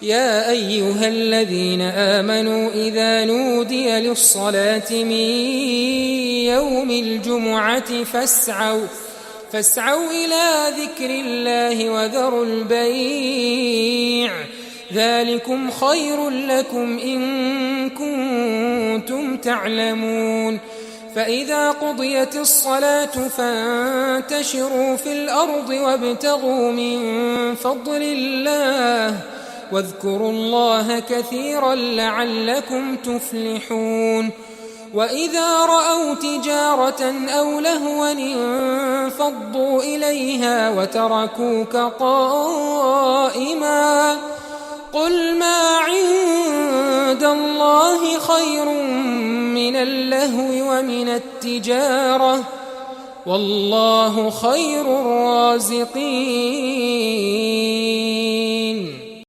يا أيها الذين آمنوا إذا نودي للصلاة من يوم الجمعة فاسعوا إلى ذكر الله وذروا البيع ذلكم خير لكم إن كنتم تعلمون فإذا قضيت الصلاة فانتشروا في الأرض وابتغوا من فضل الله واذكروا الله كثيرا لعلكم تفلحون وإذا رأوا تجارة أو لهوا انفضوا إليها وتركوك قائما قل ما عند الله خير من اللهو ومن التجارة والله خير الرازقين